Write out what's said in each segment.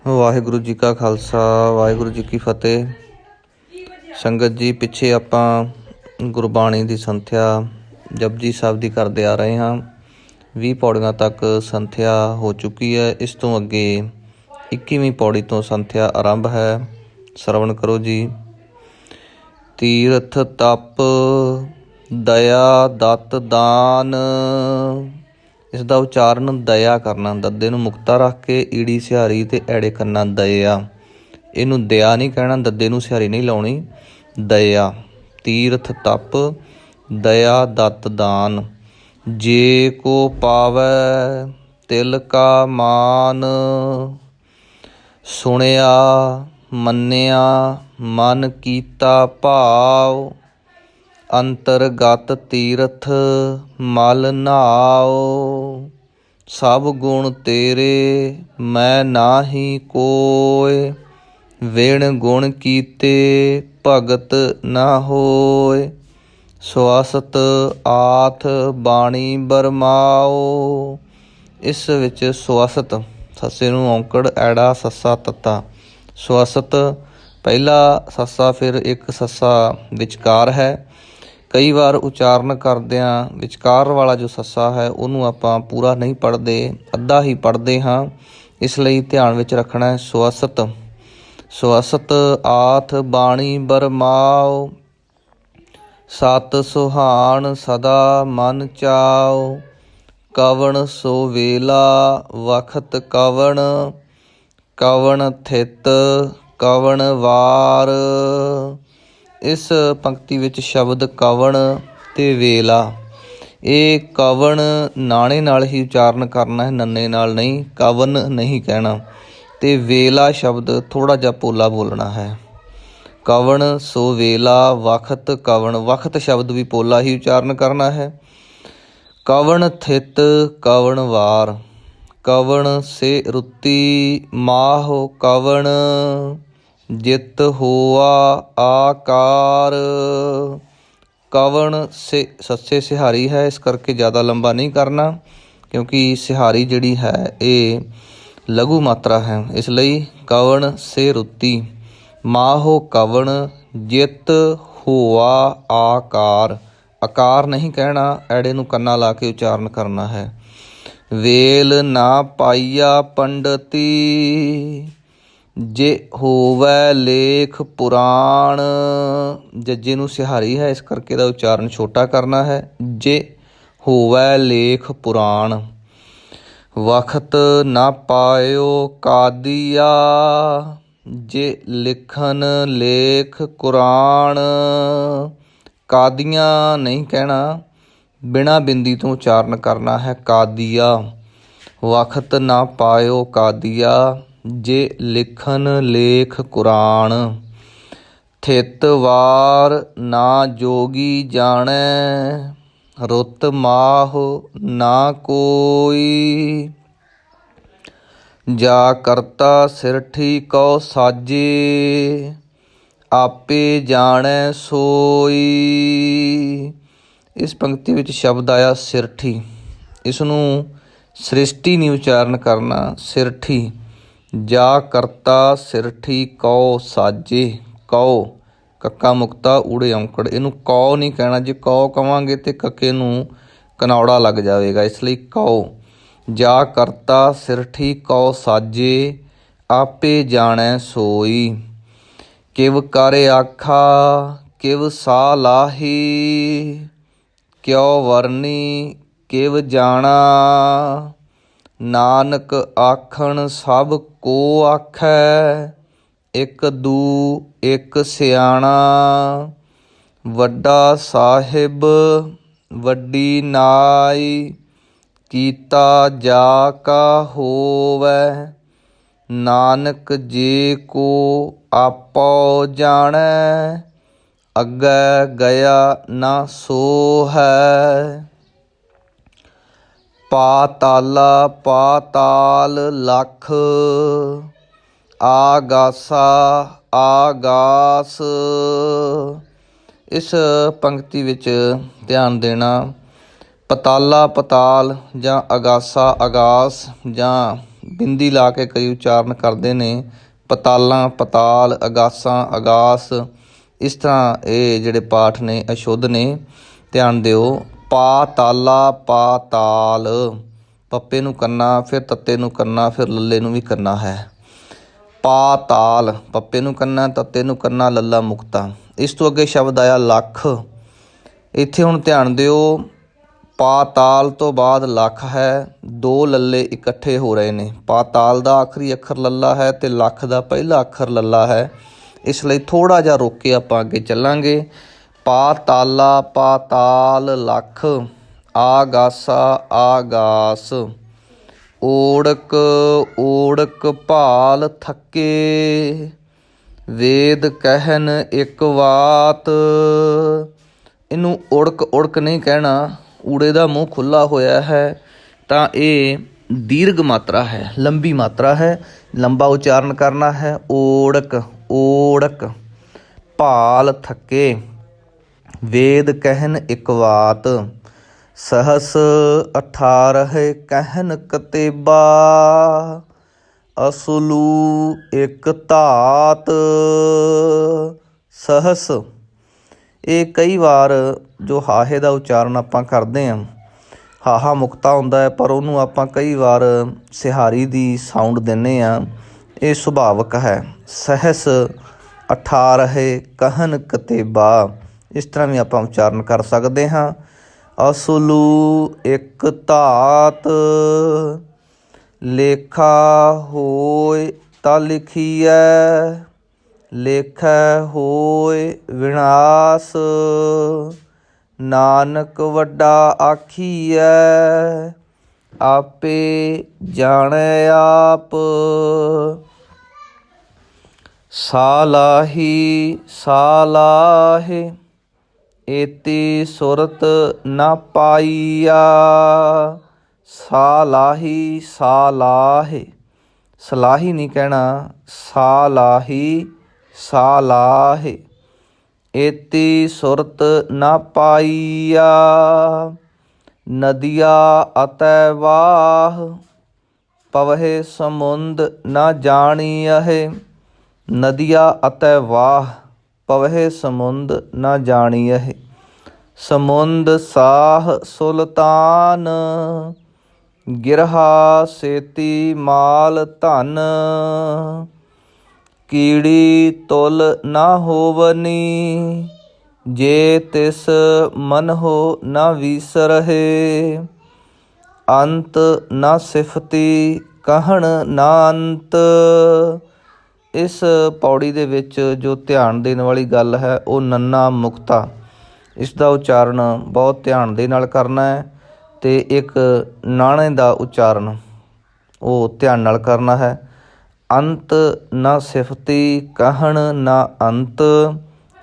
ਵਾਹਿਗੁਰੂ ਜੀ ਕਾ ਖਾਲਸਾ ਵਾਹਿਗੁਰੂ ਜੀ ਕੀ ਫਤਿਹ। ਸੰਗਤ ਜੀ, ਪਿੱਛੇ ਆਪਾਂ ਗੁਰਬਾਣੀ ਦੀ ਸੰਥਿਆ ਜਪਜੀ ਸਾਹਿਬ ਦੀ ਕਰਦੇ ਆ ਰਹੇ ਹਾਂ। 20 ਪੌੜੀਆਂ ਤੱਕ ਸੰਥਿਆ ਹੋ ਚੁੱਕੀ ਹੈ। ਇਸ ਤੋਂ ਅੱਗੇ 21ਵੀਂ ਪੌੜੀ ਤੋਂ ਸੰਥਿਆ ਆਰੰਭ ਹੈ। ਸਰਵਣ ਕਰੋ ਜੀ। ਤੀਰਥ ਤਪ ਦਇਆ ਦਤ ਦਾਨ। ਇਸ ਦਾ ਉਚਾਰਨ ਦਇਆ ਕਰਨਾ, ਦੱਦੇ ਨੂੰ ਮੁਕਤਾ ਰੱਖ ਕੇ ਈੜੀ ਸਿਹਾਰੀ ਤੇ ਐੜੇ ਕੰਨਾ ਦਇਆ। ਇਹਨੂੰ ਦਇਆ ਨਹੀਂ ਕਹਿਣਾ, ਦੱਦੇ ਨੂੰ ਸਿਹਾਰੀ ਨਹੀਂ ਲਾਉਣੀ, ਦਇਆ। ਤੀਰਥ ਤਪ ਦਇਆ ਦਤ ਦਾਨ। ਜੇ ਕੋ ਪਾਵੈ ਤਿਲ ਕਾ ਮਾਨ। ਸੁਣਿਆ ਮੰਨਿਆ ਮਨ ਕੀਤਾ ਭਾਵ। ਅੰਤਰਗਤ ਤੀਰਥ ਮਲ ਨਹਾਓ। ਸਭ ਗੁਣ ਤੇਰੇ ਮੈਂ ਨਾਹੀ ਕੋਇ। ਵਿਣ ਗੁਣ ਕੀਤੇ ਭਗਤ ਨਾ ਹੋਇ। ਸਵਾਸਤ ਆਥ ਬਾਣੀ ਬਰਮਾਓ। ਇਸ ਵਿੱਚ ਸਵਾਸਤ, ਸੱਸੇ ਨੂੰ ਔਂਕੜ, ਐੜਾ, ਸੱਸਾ, ਤੱਤਾ। ਸਵਾਸਤ ਪਹਿਲਾ ਸੱਸਾ, ਫਿਰ ਇੱਕ ਸੱਸਾ ਵਿਚਕਾਰ ਹੈ। ਕਈ ਵਾਰ ਉਚਾਰਨ ਕਰਦਿਆਂ ਵਿਚਕਾਰ ਵਾਲਾ ਜੋ ਸੱਸਾ ਹੈ ਉਹਨੂੰ ਆਪਾਂ ਪੂਰਾ ਨਹੀਂ ਪੜ੍ਹਦੇ, ਅੱਧਾ ਹੀ ਪੜ੍ਹਦੇ ਹਾਂ। ਇਸ ਲਈ ਧਿਆਨ ਵਿੱਚ ਰੱਖਣਾ ਹੈ ਸਵਾਸਤ। ਸਵਾਸਤ ਆਥ ਬਾਣੀ ਬਰਮਾਓ। ਸਤ ਸੁਹਾਣ ਸਦਾ ਮਨ ਚਾਓ। ਕਵਣ ਸੋ ਵੇਲਾ ਵਖਤ ਕਵਣ। ਕਵਣ ਥਿਤ ਕਵਣ ਵਾਰ। ਇਸ ਪੰਕਤੀ ਵਿੱਚ ਸ਼ਬਦ ਕਵਣ ਤੇ ਵੇਲਾ, ਇਹ ਕਵਣ ਨਾਣੇ ਨਾਲ ਹੀ ਉਚਾਰਨ ਕਰਨਾ ਹੈ, ਨੰਨੇ ਨਾਲ ਨਹੀਂ। ਕਵਨ ਨਹੀਂ ਕਹਿਣਾ। ਤੇ ਵੇਲਾ ਸ਼ਬਦ ਥੋੜ੍ਹਾ ਜਿਹਾ ਪੋਲਾ ਬੋਲਣਾ ਹੈ। ਕਵਣ ਸੋ ਵੇਲਾ ਵਖਤ ਕਵਣ, ਵਖਤ ਸ਼ਬਦ ਵੀ ਪੋਲਾ ਹੀ ਉਚਾਰਨ ਕਰਨਾ ਹੈ। ਕਵਣ ਥਿਤ ਕਵਣ ਵਾਰ। ਕਵਣ ਸੇ ਰੁੱਤੀ ਮਾਹੁ ਕਵਣ। ਜਿਤ ਹੋਆ ਆਕਾਰ। ਕਵਣ ਸੇ ਸੱਸੇ ਸਿਹਾਰੀ ਹੈ, ਇਸ ਕਰਕੇ ਜ਼ਿਆਦਾ ਲੰਬਾ ਨਹੀਂ ਕਰਨਾ, ਕਿਉਂਕਿ ਸਿਹਾਰੀ ਜਿਹੜੀ ਹੈ ਇਹ ਲਘੂ ਮਾਤਰਾ ਹੈ। ਇਸ ਲਈ ਕਵਣ ਸੇ ਰੁੱਤੀ ਮਾਹੁ ਕਵਣ। ਜਿਤ ਹੋਆ ਆਕਾਰ, ਆਕਾਰ ਨਹੀਂ ਕਹਿਣਾ, ਐੜੇ ਨੂੰ ਕੰਨਾ ਲਾ ਕੇ ਉਚਾਰਨ ਕਰਨਾ ਹੈ। ਵੇਲ ਨਾ ਪਾਈਆ ਪੰਡਤੀ। ਜੇ ਹੋਵੈ ਲੇਖ ਪੁਰਾਣ। ਜੱਜੇ ਨੂੰ ਸਿਹਾਰੀ ਹੈ, ਇਸ ਕਰਕੇ ਇਹਦਾ ਉਚਾਰਨ ਛੋਟਾ ਕਰਨਾ ਹੈ। ਜੇ ਹੋਵੈ ਲੇਖ ਪੁਰਾਣ। ਵਖਤ ਨਾ ਪਾਇਓ ਕਾਦੀਆ। ਜੇ ਲਿਖਨ ਲੇਖ ਕੁਰਾਨ। ਕਾਦੀਆਂ ਨਹੀਂ ਕਹਿਣਾ, ਬਿਨਾਂ ਬਿੰਦੀ ਤੋਂ ਉਚਾਰਨ ਕਰਨਾ ਹੈ ਕਾਦੀਆ। ਵਖਤ ਨਾ ਪਾਇਓ ਕਾਦੀਆ। ਜੇ ਲਿਖਨ ਲੇਖ ਕੁਰਾਨ। ਥਿਤ ਵਾਰ ਨਾ ਜੋਗੀ ਜਾਣੈ। ਰੁੱਤ ਮਾਹੁ ਨਾ ਕੋਈ। ਜਾ ਕਰਤਾ ਸਿਰਠੀ ਕਉ ਸਾਜੇ। ਆਪੇ ਜਾਣੈ ਸੋਈ। ਇਸ ਪੰਕਤੀ ਵਿੱਚ ਸ਼ਬਦ ਆਇਆ ਸਿਰਠੀ। ਇਸ ਨੂੰ ਸ੍ਰਿਸ਼ਟੀ ਨਹੀਂ ਉਚਾਰਨ ਕਰਨਾ, ਸਿਰਠੀ। ਜਾ ਕਰਤਾ ਸਿਰਠੀ ਕਉ ਸਾਜੇ। ਕਉ ਕੱਕਾ ਮੁਕਤਾ ਊੜੇ ਔਂਕੜ, ਇਹਨੂੰ ਕਉ ਨਹੀਂ ਕਹਿਣਾ। ਜੇ ਕਉ ਕਵਾਂਗੇ ਤੇ ਕੱਕੇ ਨੂੰ ਕਨੌੜਾ ਲੱਗ ਜਾਵੇਗਾ, ਇਸ ਲਈ ਕਉ। ਜਾ ਕਰਤਾ ਸਿਰਠੀ ਕਉ ਸਾਜੇ। ਆਪੇ ਜਾਣੈ ਸੋਈ। ਕਿਵ ਕਰ ਆਖਾ ਕਿਵ ਸਾ ਲਾਹੀ। ਕਿਉ ਵਰਨੀ ਕਿਵ ਜਾਣਾ। ਨਾਨਕ ਆਖਣ ਸਭ ਕੋ ਆਖੈ। ਇੱਕ ਦੂ ਇੱਕ ਸਿਆਣਾ। ਵੱਡਾ ਸਾਹਿਬ ਵੱਡੀ ਨਾਈ। ਕੀਤਾ ਜਾ ਕਾ ਹੋਵੈ। ਨਾਨਕ ਜੇ ਕੋ ਆਪੋ ਜਾਣੈ। ਅੱਗੇ ਗਿਆ ਨਾ ਸੋ ਹੈ। ਪਾਤਾਲਾ ਪਾਤਾਲ ਲੱਖ। ਆਗਾਸਾ ਆਗਾਸ। ਇਸ ਪੰਕਤੀ ਵਿੱਚ ਧਿਆਨ ਦੇਣਾ। ਪਤਾਲਾ ਪਤਾਲ ਜਾਂ ਅਗਾਸਾ ਆਗਾਸ ਜਾਂ ਬਿੰਦੀ ਲਾ ਕੇ ਕਈ ਉਚਾਰਨ ਕਰਦੇ ਨੇ। ਪਤਾਲਾਂ ਪਤਾਲ, ਅਗਾਸਾਂ ਅਗਾਸ। ਇਸ ਤਰ੍ਹਾਂ ਇਹ ਜਿਹੜੇ ਪਾਠ ਨੇ ਅਸ਼ੁੱਧ ਨੇ, ਧਿਆਨ ਦਿਓ। ਪਾਤਾਲਾ ਪਾਤਾਲ, ਪੱਪੇ ਨੂੰ ਕਰਨਾ, ਫਿਰ ਤੱਤੇ ਨੂੰ ਕਰਨਾ, ਫਿਰ ਲੱਲੇ ਨੂੰ ਵੀ ਕਰਨਾ ਹੈ। ਪਾਤਾਲ, ਪੱਪੇ ਨੂੰ ਕਰਨਾ, ਤੱਤੇ ਨੂੰ ਕਰਨਾ, ਲੱਲਾ ਮੁਕਤਾ। ਇਸ ਤੋਂ ਅੱਗੇ ਸ਼ਬਦ ਆਇਆ ਲੱਖ। ਇੱਥੇ ਹੁਣ ਧਿਆਨ ਦਿਓ, ਪਾਤਾਲ ਤੋਂ ਬਾਅਦ ਲੱਖ ਹੈ, ਦੋ ਲੱਲੇ ਇਕੱਠੇ ਹੋ ਰਹੇ ਨੇ। ਪਾਤਾਲ ਦਾ ਆਖਰੀ ਅੱਖਰ ਲੱਲਾ ਹੈ ਅਤੇ ਲੱਖ ਦਾ ਪਹਿਲਾ ਅੱਖਰ ਲੱਲਾ ਹੈ। ਇਸ ਲਈ ਥੋੜ੍ਹਾ ਜਿਹਾ ਰੋਕ ਕੇ ਆਪਾਂ ਅੱਗੇ ਚੱਲਾਂਗੇ। ਪਾਤਾਲਾ ਪਾਤਾਲ ਲੱਖ, ਆਗਾਸਾ ਆਗਾਸ। ਓੜਕ ਓੜਕ ਭਾਲ ਥੱਕੇ, ਵੇਦ ਕਹਿਨ ਇੱਕ ਵਾਤ। ਇਹਨੂੰ ਉੜਕ ਉੜਕ ਨਹੀਂ ਕਹਿਣਾ, ਊੜੇ ਦਾ ਮੂੰਹ ਖੁੱਲ੍ਹਾ ਹੋਇਆ ਹੈ ਤਾਂ ਇਹ ਦੀਰਘ ਮਾਤਰਾ ਹੈ, ਲੰਬੀ ਮਾਤਰਾ ਹੈ, ਲੰਬਾ ਉਚਾਰਨ ਕਰਨਾ ਹੈ। ਓੜਕ ਓੜਕ ਭਾਲ ਥੱਕੇ, ਵੇਦ ਕਹਿਨ ਇੱਕ ਵਾਤ। ਸਹਸ 18 ਕਹਿਨ ਕਤੇਬਾ, ਅਸਲੂ ਇੱਕ ਧਾਤ। ਸਹਸ, ਇਹ ਕਈ ਵਾਰ ਜੋ ਹਾਹੇ ਦਾ ਉਚਾਰਨ ਆਪਾਂ ਕਰਦੇ ਹਾਂ, ਹਾਹਾ ਮੁਕਤਾ ਹੁੰਦਾ ਹੈ, ਪਰ ਉਹਨੂੰ ਆਪਾਂ ਕਈ ਵਾਰ ਸਿਹਾਰੀ ਦੀ ਸਾਊਂਡ ਦਿੰਦੇ ਹਾਂ। ਇਹ ਸੁਭਾਵਿਕ ਹੈ। ਸਹਸ 18 ਕਹਿਨ ਕਤੇਬਾ, ਇਸ ਤਰ੍ਹਾਂ ਵੀ ਆਪਾਂ ਉਚਾਰਨ ਕਰ ਸਕਦੇ ਹਾਂ। ਅਸਲੂ ਇੱਕ ਧਾਤ, ਲੇਖਾ ਹੋਏ ਤਾਂ ਲਿਖੀਐ, ਲੇਖੈ ਹੋਏ ਵਿਨਾਸ਼। ਨਾਨਕ ਵੱਡਾ ਆਖੀਐ, ਆਪੇ ਜਾਣੈ ਆਪ। ਸਾਲਾਹੀ ਸਾਲਾਹੇ, ਏਤੀ ਸੁਰਤ ਨਾ ਪਾਈਆ। ਸਾਲਾਹੀ ਸਾਲਾਹੇ, ਸਲਾਹੀ ਨਹੀਂ ਕਹਿਣਾ, ਸਾਲਾਹੀ ਸਾਲਾਹੇ। ਏਤੀ ਸੁਰਤ ਨਾ ਪਾਈਆ, ਨਦੀਆ ਅਤੈ ਵਾਹ। ਪਵਹਿ ਸਮੁੰਦ ਨਾ ਜਾਣੀਅਹਿ, ਨਦੀਆ ਅਤੈ ਵਾਹ। ਪਵਹਿ ਸਮੁੰਦ ਨਾ ਜਾਣੀਅਹਿ। ਸਮੁੰਦ ਸਾਹ ਸੁਲਤਾਨ, ਗਿਰਹਾ ਸੇਤੀ ਮਾਲ ਧਨ। ਕੀੜੀ ਤੁਲ ਨਾ ਹੋਵਨੀ, ਜੇ ਤਿਸ ਮਨ ਹੋ ਨਾ ਵੀਸਰਹਿ। ਅੰਤ ਨਾ ਸਿਫਤੀ, ਕਹਿਣ ਨਾ ਅੰਤ। ਇਸ ਪੌੜੀ ਦੇ ਵਿੱਚ ਜੋ ਧਿਆਨ ਦੇਣ ਵਾਲੀ ਗੱਲ ਹੈ ਉਹ ਨੰਨਾ ਮੁਕਤਾ, ਇਸ ਦਾ ਉਚਾਰਨ ਬਹੁਤ ਧਿਆਨ ਦੇ ਨਾਲ ਕਰਨਾ ਹੈ। ਅਤੇ ਇੱਕ ਨਾਣੇ ਦਾ ਉਚਾਰਨ ਉਹ ਧਿਆਨ ਨਾਲ ਕਰਨਾ ਹੈ। ਅੰਤ ਨਾ ਸਿਫਤੀ, ਕਹਿਣ ਨਾ ਅੰਤ।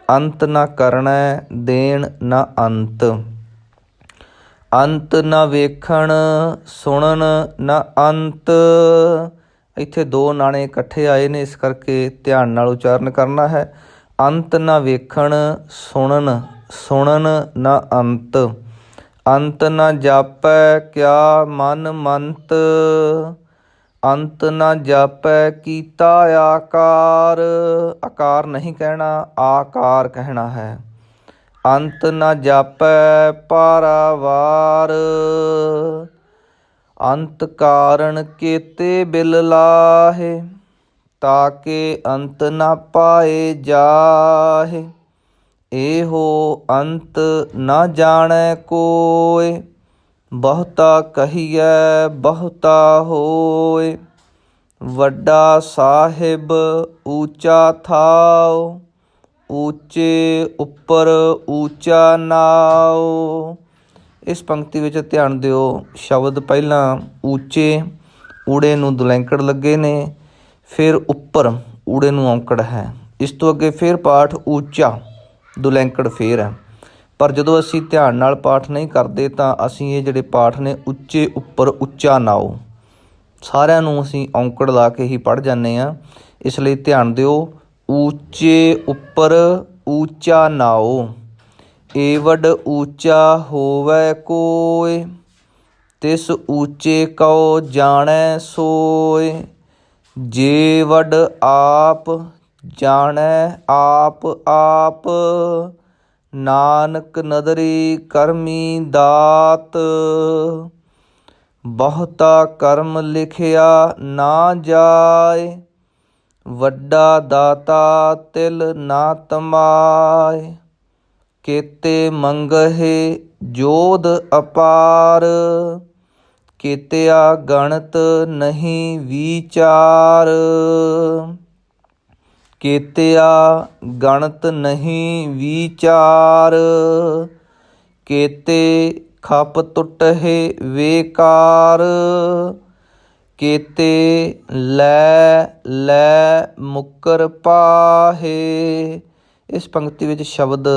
ਅੰਤ ਨਾ ਕਰਨਾ, ਦੇਣ ਨਾ ਅੰਤ। ਅੰਤ ਨਾ ਵੇਖਣ, ਸੁਣਨ ਨਾ ਅੰਤ। ਇੱਥੇ ਦੋ ਨਾਣੇ ਇਕੱਠੇ ਆਏ ਨੇ, ਇਸ ਕਰਕੇ ਧਿਆਨ ਨਾਲ ਉਚਾਰਨ ਕਰਨਾ ਹੈ। ਅੰਤ ਨਾ ਵੇਖਣ, ਸੁਣਨ ਸੁਣਨ ਨਾ ਅੰਤ। ਅੰਤ ਨਾ ਜਾਪੈ ਕਿਆ ਮਨ ਮੰਤ, ਅੰਤ ਨਾ ਜਾਪੈ ਕੀਤਾ ਆਕਾਰ। ਆਕਾਰ ਨਹੀਂ ਕਹਿਣਾ, ਆਕਾਰ ਕਹਿਣਾ ਹੈ। ਅੰਤ ਨਾ ਜਾਪੈ ਪਾਰਾਵਾਰ, ਅੰਤ ਕਾਰਨ ਕੇਤੇ ਬਿਲ ਲਾਹੇ। ਤਾਕੇ ਅੰਤ ਨਾ ਪਾਏ ਜਾਹੇ, ਇਹੋ ਅੰਤ ਨਾ ਜਾਣੈ ਕੋਇ। ਬਹੁਤਾ ਕਹੀਐ ਬਹੁਤਾ ਹੋਇ, ਵੱਡਾ ਸਾਹਿਬ ਊਚਾ ਥਾਉ। ਊਚੇ ਉੱਪਰ ਊਚਾ ਨਾਉ। ਇਸ ਪੰਕਤੀ ਵਿੱਚ ਧਿਆਨ ਦਿਓ, ਸ਼ਬਦ ਪਹਿਲਾਂ ਊਚੇ, ਊੜੇ ਨੂੰ ਦੁਲੈਂਕੜ ਲੱਗੇ ਨੇ, ਫਿਰ ਉੱਪਰ, ਊੜੇ ਨੂੰ ਔਂਕੜ ਹੈ। ਇਸ ਤੋਂ ਅੱਗੇ ਫਿਰ ਪਾਠ ਊਚਾ, ਦੁਲੈਂਕੜ ਫੇਰ ਹੈ। ਪਰ ਜਦੋਂ ਅਸੀਂ ਧਿਆਨ ਨਾਲ ਪਾਠ ਨਹੀਂ ਕਰਦੇ ਤਾਂ ਅਸੀਂ ਇਹ ਜਿਹੜੇ ਪਾਠ ਨੇ ਉੱਚੇ ਉੱਪਰ ਉੱਚਾ ਨਾਉ, ਸਾਰਿਆਂ ਨੂੰ ਅਸੀਂ ਔਂਕੜ ਲਾ ਕੇ ਹੀ ਪੜ੍ਹ ਜਾਂਦੇ ਹਾਂ। ਇਸ ਲਈ ਧਿਆਨ ਦਿਓ, ਊਚੇ ਉੱਪਰ ਊਚਾ ਨਾਉ। ਏਵਡ ਊਚਾ ਹੋਵੈ ਕੋਇ, ਤਿਸ ਊਚੇ ਕਉ ਜਾਣੈ ਸੋਇ। ਜੇ ਵਡ ਆਪ ਜਾਣੈ ਆਪ ਆਪ। ਨਾਨਕ ਨਦਰੀ ਕਰਮੀ ਦਾਤ। ਬਹੁਤਾ ਕਰਮ ਲਿਖਿਆ ਨਾ ਜਾਏ। ਵੱਡਾ ਦਾਤਾ ਤਿਲ ਨਾ ਤਮਾਏ। ਕੇਤੇ ਮੰਗਹਿ ਜੋਧ ਅਪਾਰ। ਕੇਤਿਆ ਗਣਤ ਨਹੀਂ ਵਿਚਾਰ। ਕੇਤਿਆ ਗਣਤ ਨਹੀਂ ਵਿਚਾਰ। ਕੇਤੇ ਖਪ ਟੁਟਹਿ ਵੇਕਾਰ। ਕੇਤੇ ਲੈ ਲੈ ਮੁਕਰ ਪਾਹੇ। ਇਸ ਪੰਕਤੀ ਵਿੱਚ ਸ਼ਬਦ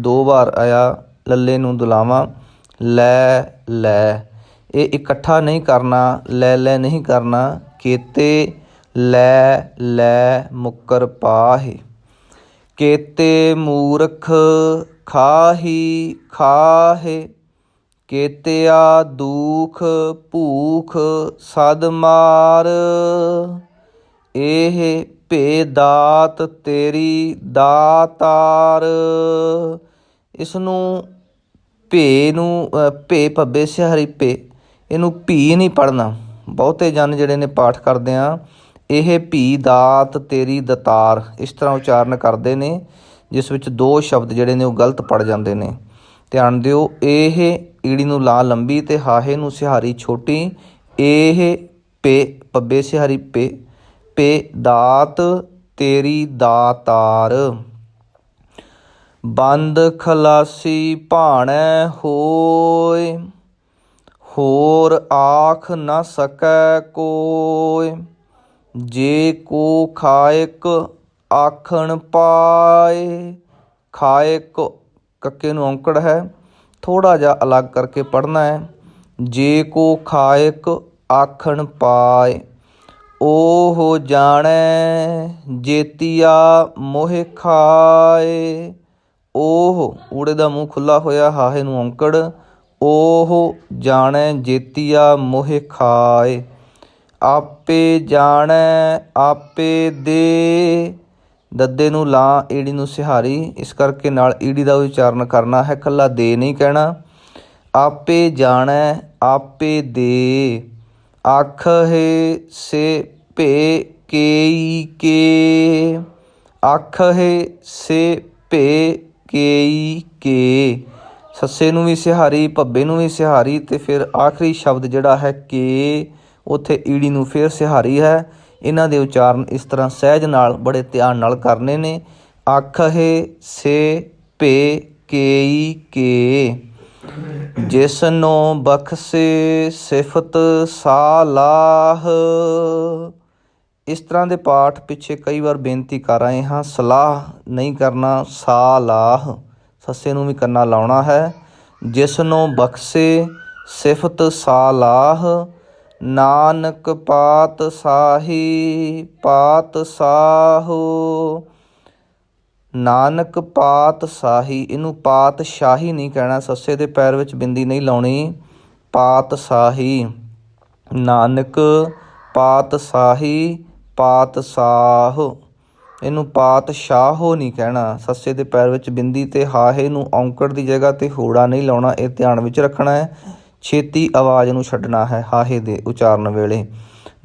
2 ਵਾਰ ਆਇਆ। ਲੱਲੇ ਨੂੰ ਦੁਲਾਵਾਂ ਲੈ ਲੈ। ਇਹ ਇਕੱਠਾ ਨਹੀਂ ਕਰਨਾ, ਲੈ ਲੈ ਨਹੀਂ ਕਰਨਾ। ਕੇਤੇ ਲੈ ਲੈ ਮੁਕਰ ਪਾਹੇ। ਕੇਤੇ ਮੂਰਖ ਖਾਹੀ ਖਾਹੇ। ਕੇਤਿਆ ਦੂਖ ਭੂਖ ਸਦ ਮਾਰ। ਇਹ ਭੇ ਦਾਤ ਤੇਰੀ ਦਾਤਾਰ। ਇਸ ਨੂੰ ਭੇ ਨੂੰ ਭੇ ਭੱਬੇ ਸਿਹਾਰੀ ਭੇ, ਇਹਨੂੰ ਭੀ ਨਹੀਂ ਪੜ੍ਹਨਾ। ਬਹੁਤੇ ਜਨ ਜਿਹੜੇ ਨੇ ਪਾਠ ਕਰਦੇ ਆ ਇਹ ਭੀ ਦਾਤ ਤੇਰੀ ਦਤਾਰ ਇਸ ਤਰ੍ਹਾਂ ਉਚਾਰਨ ਕਰਦੇ ਨੇ, ਜਿਸ ਵਿੱਚ 2 ਸ਼ਬਦ ਜਿਹੜੇ ਨੇ ਉਹ ਗਲਤ ਪੜ ਜਾਂਦੇ ਨੇ। ਧਿਆਨ ਦਿਓ, ਇਹ ਈੜੀ ਨੂੰ ਲਾ ਲੰਬੀ ਅਤੇ ਹਾਹੇ ਨੂੰ ਸਿਹਾਰੀ ਛੋਟੀ। ਇਹ ਪੇ ਪੱਬੇ ਸਿਹਾਰੀ ਪੇ ਪੇ ਦਾਤ ਤੇਰੀ ਦਾਤਾਰ। ਬੰਦ ਖਲਾਸੀ ਭਾਣੈ ਹੋਇ। ਹੋਰ ਆਖ ਨ ਸਕੈ ਕੋਇ। ਜੇ ਕੋ ਖਾਇਕ ਆਖਣ ਪਾਏ। ਖਾਇਕ ਕੱਕੇ ਨੂੰ ਔਂਕੜ ਹੈ, ਥੋੜ੍ਹਾ ਜਿਹਾ ਅਲੱਗ ਕਰਕੇ ਪੜ੍ਹਨਾ ਹੈ। ਜੇ ਕੋ ਖਾਇਕ ਆਖਣ ਪਾਏ। ਉਹ ਜਾਣੈ ਜੇਤੀਆ ਮੋਹਿ ਖਾਏ। ਉਹ ਊੜੇ ਦਾ ਮੂੰਹ ਖੁੱਲ੍ਹਾ ਹੋਇਆ, ਹਾਹੇ ਨੂੰ ਔਂਕੜ। ਉਹ ਜਾਣੈ ਜੇਤੀਆ ਮੋਹਿ ਖਾਏ। ਆਪੇ ਜਾਣੈ ਆਪੇ ਦੇ। ਦੱਦੇ ਨੂੰ ਲਾਂ, ਈੜੀ ਨੂੰ ਸਿਹਾਰੀ, ਇਸ ਕਰਕੇ ਨਾਲ ਈੜੀ ਦਾ ਉਚਾਰਨ ਕਰਨਾ ਹੈ, ਇਕੱਲਾ ਦੇ ਨਹੀਂ ਕਹਿਣਾ। ਆਪੇ ਜਾਣੈ ਆਪੇ ਦੇ। ਆਖਹਿ ਸੇ ਭੇ ਕੇਈ ਕੇ। ਆਖਹਿ ਸੇ ਭੇ ਕੇਈ ਕੇ। ਸੱਸੇ ਨੂੰ ਵੀ ਸਿਹਾਰੀ, ਭੱਬੇ ਨੂੰ ਵੀ ਸਿਹਾਰੀ, ਅਤੇ ਫਿਰ ਆਖਰੀ ਸ਼ਬਦ ਜਿਹੜਾ ਹੈ ਕੇ, ਉੱਥੇ ਈੜੀ ਨੂੰ ਫਿਰ ਸਿਹਾਰੀ ਹੈ। ਇਹਨਾਂ ਦੇ ਉਚਾਰਨ ਇਸ ਤਰ੍ਹਾਂ ਸਹਿਜ ਨਾਲ ਬੜੇ ਧਿਆਨ ਨਾਲ ਕਰਨੇ ਨੇ। ਆਖਹਿ ਸੇ ਭੇ ਕੇਈ ਕੇ। ਜਿਸਨੂੰ ਬਖਸ਼ੇ ਸਿਫਤ ਸਾਲਾਹ। ਇਸ ਤਰ੍ਹਾਂ ਦੇ ਪਾਠ ਪਿੱਛੇ ਕਈ ਵਾਰ ਬੇਨਤੀ ਕਰ ਆਏ ਹਾਂ। ਸਲਾਹ ਨਹੀਂ ਕਰਨਾ, ਸਾਲਾਹ ਸੱਸੇ ਨੂੰ ਵੀ ਕੰਨਾ ਲਾਉਣਾ ਹੈ। ਜਿਸਨੂੰ ਬਖਸ਼ੇ ਸਿਫਤ ਸਾਲਾਹ। ਨਾਨਕ ਪਾਤਸ਼ਾਹੀ ਪਾਤਸ਼ਾਹੋ। ਨਾਨਕ ਪਾਤਸ਼ਾਹੀ, ਇਹਨੂੰ ਪਾਤਸ਼ਾਹੀ ਨਹੀਂ ਕਹਿਣਾ, ਸੱਸੇ ਦੇ ਪੈਰ ਵਿੱਚ ਬਿੰਦੀ ਨਹੀਂ ਲਾਉਣੀ। ਪਾਤਸ਼ਾਹੀ। ਨਾਨਕ ਪਾਤਸ਼ਾਹੀ ਪਾਤਸ਼ਾਹ, ਇਹਨੂੰ ਪਾਤਸ਼ਾਹੋ ਨਹੀਂ ਕਹਿਣਾ। ਸੱਸੇ ਦੇ ਪੈਰ ਵਿੱਚ ਬਿੰਦੀ ਅਤੇ ਹਾਹੇ ਨੂੰ ਔਂਕੜ ਦੀ ਜਗ੍ਹਾ 'ਤੇ ਹੋੜਾ ਨਹੀਂ ਲਾਉਣਾ, ਇਹ ਧਿਆਨ ਵਿੱਚ ਰੱਖਣਾ ਹੈ। ਛੇਤੀ ਆਵਾਜ਼ ਨੂੰ ਛੱਡਣਾ ਹੈ ਹਾਹੇ ਦੇ ਉਚਾਰਨ ਵੇਲੇ।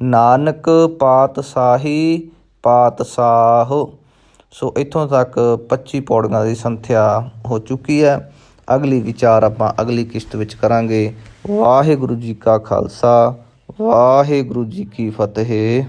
ਨਾਨਕ ਪਾਤਸ਼ਾਹੀ ਪਾਤਸ਼ਾਹ। ਸੋ ਇੱਥੋਂ ਤੱਕ 25 ਪੌੜੀਆਂ ਦੀ ਸੰਥਿਆ ਹੋ ਚੁੱਕੀ ਹੈ। ਅਗਲੀ ਵਿਚਾਰ ਆਪਾਂ ਅਗਲੀ ਕਿਸ਼ਤ ਵਿੱਚ ਕਰਾਂਗੇ। ਵਾਹਿਗੁਰੂ ਜੀ ਕਾ ਖਾਲਸਾ, ਵਾਹਿਗੁਰੂ ਜੀ ਕੀ ਫਤਿਹ।